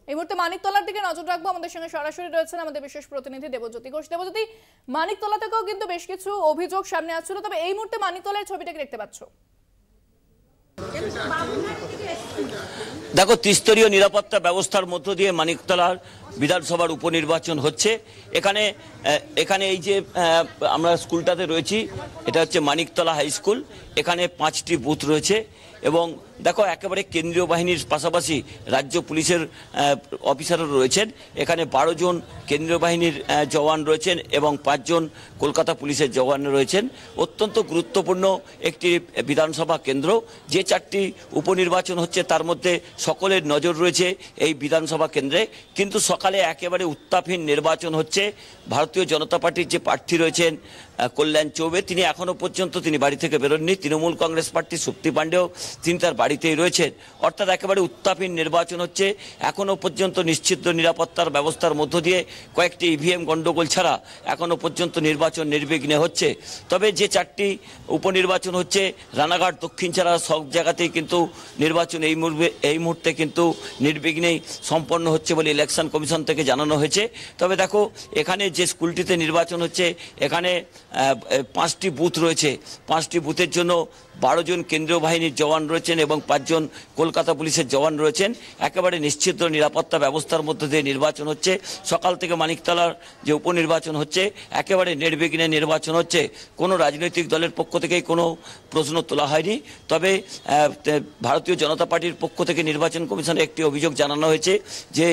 এই মুহূর্তে মানিকতলার দিকে নজর রাখবো। আমাদের সঙ্গে সরাসরি রয়েছেন আমাদের বিশেষ প্রতিনিধি দেবজ্যোতি ঘোষ। দেবজ্যোতি, মানিকতলা থেকেও কিন্তু বেশ কিছু অভিযোগ সামনে আসছিল, তবে এই মুহূর্তে মানিকতলার ছবিটাকে দেখতে পাচ্ছ। দেখো, ত্রিস্তরীয় নিরাপত্তা ব্যবস্থার মধ্য দিয়ে মানিকতলার বিধানসভার উপনির্বাচন হচ্ছে। এখানে এই যে আমরা স্কুলটাতে রয়েছি, এটা হচ্ছে মানিকতলা হাই স্কুল। এখানে 5টি বুথ রয়েছে এবং দেখো একেবারে কেন্দ্রীয় বাহিনীর পাশাপাশি রাজ্য পুলিশের অফিসারও রয়েছেন। এখানে 12 জন কেন্দ্রীয় বাহিনীর জওয়ান রয়েছেন এবং 5 জন কলকাতা পুলিশের জওয়ান রয়েছেন। অত্যন্ত গুরুত্বপূর্ণ একটি বিধানসভা কেন্দ্র। যে 4টি উপনির্বাচন হচ্ছে তার মধ্যে সকলের নজর রয়েছে এই বিধানসভা কেন্দ্রে। কিন্তু সকালে একেবারে উত্তাপহীন নির্বাচন হচ্ছে। ভারতীয় জনতা পার্টির যে প্রার্থী রয়েছেন কল্যাণ চৌবে, তিনি এখনো পর্যন্ত বাড়ি থেকে বেরোননি। তৃণমূল কংগ্রেস প্রার্থী সুপ্তি পাণ্ডেও তিনি তার বাড়িতেই রয়েছেন। অর্থাৎ একেবারে উত্তাপহীন নির্বাচন হচ্ছে। এখনো পর্যন্ত নিশ্চিত নিরাপত্তার ব্যবস্থার মধ্য দিয়ে কয়েকটি ইভিএম গন্ডগোল ছাড়া এখনো পর্যন্ত নির্বাচন নির্বিঘ্নে হচ্ছে। তবে যে 4টি উপনির্বাচন হচ্ছে, রানাঘাট দক্ষিণ ছাড়া সব জায়গাতেই কিন্তু নির্বাচন এই মুহূর্তে কিন্তু নির্বিঘ্নেই সম্পন্ন হচ্ছে বলে ইলেকশন কমিশন থেকে জানানো হয়েছে। তবে দেখো, এখানে যে স্কুলটিতে নির্বাচন হচ্ছে, এখানে 5টি বুথ রয়েছে। 5টি বুথের জন্য 12 জন কেন্দ্রীয় বাহিনীর জওয়ান রয়েছেন এবং 5 জন কলকাতা পুলিশের জওয়ান রয়েছেন। একেবারে নিশ্চিত নিরাপত্তা ব্যবস্থার মধ্যে দিয়ে নির্বাচন হচ্ছে। সকাল থেকে মানিকতলার যে উপনির্বাচন হচ্ছে, একেবারে নির্বিঘ্নে নির্বাচন হচ্ছে। কোনো রাজনৈতিক দলের পক্ষ থেকেই কোনো প্রশ্ন তোলা হয়নি। তবে ভারতীয় জনতা পার্টির পক্ষ থেকে নির্বাচন কমিশনে একটি অভিযোগ জানানো হয়েছে যে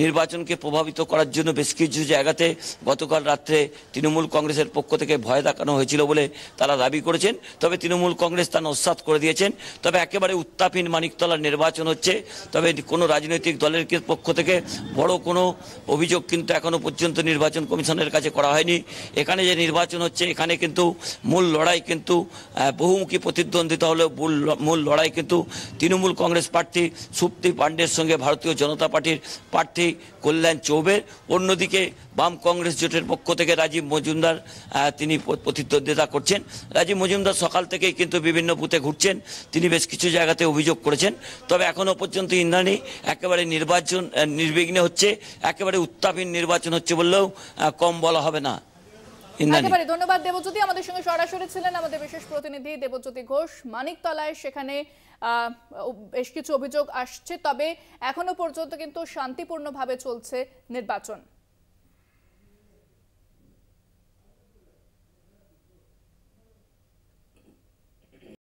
নির্বাচনকে প্রভাবিত করার জন্য বেশ কিছু জায়গাতে গতকাল রাত্রে তৃণমূল কংগ্রেসের পক্ষ থেকে ভয় দেখানো হয়েছিল বলে তারা দাবি করেছেন। তবে তৃণমূল কংগ্রেস তা নস্যাৎ করে দিয়েছেন। তবে একেবারে উত্তাপহীন মানিকতলার নির্বাচন হচ্ছে। তবে কোনো রাজনৈতিক দলের পক্ষ থেকে বড় কোনো অভিযোগ কিন্তু এখনো পর্যন্ত নির্বাচন কমিশনের কাছে করা হয়নি। এখানে যে নির্বাচন হচ্ছে, এখানে কিন্তু মূল লড়াই কিন্তু বহুমুখী প্রতিদ্বন্দ্বিতা হলেও মূল লড়াই কিন্তু তৃণমূল কংগ্রেস প্রার্থী সুপ্তি পাণ্ডের সঙ্গে ভারতীয় জনতা পার্টির প্রার্থী কল্যাণ চৌবে। অন্যদিকে বাম কংগ্রেস জোটের পক্ষ থেকে রাজীব মজুমদার তিনি প্রতিদ্বন্দ্বিতা করছেন। রাজীব মজুমদার সকাল থেকেই কিন্তু বিভিন্ন বুথে ঘুরছেন। তিনি বেশ কিছু জায়গাতে অভিযোগ করেছেন। তবে এখনো পর্যন্ত ইন্দ্রাণী একেবারে নির্বাচন নির্বিঘ্নে হচ্ছে। একেবারে উত্তাপহীন নির্বাচন হচ্ছে বললেও কম বলা হবে না। একেবারে ধন্যবাদ দেবজ্যোতি। আমাদের সঙ্গে সরাসরি ছিলেন আমাদের বিশেষ প্রতিনিধি দেবজ্যোতি ঘোষ। মানিকতলায় সেখানে বেশ কিছু অভিযোগ আসছে, তবে এখনো পর্যন্ত কিন্তু শান্তিপূর্ণভাবে চলছে নির্বাচন।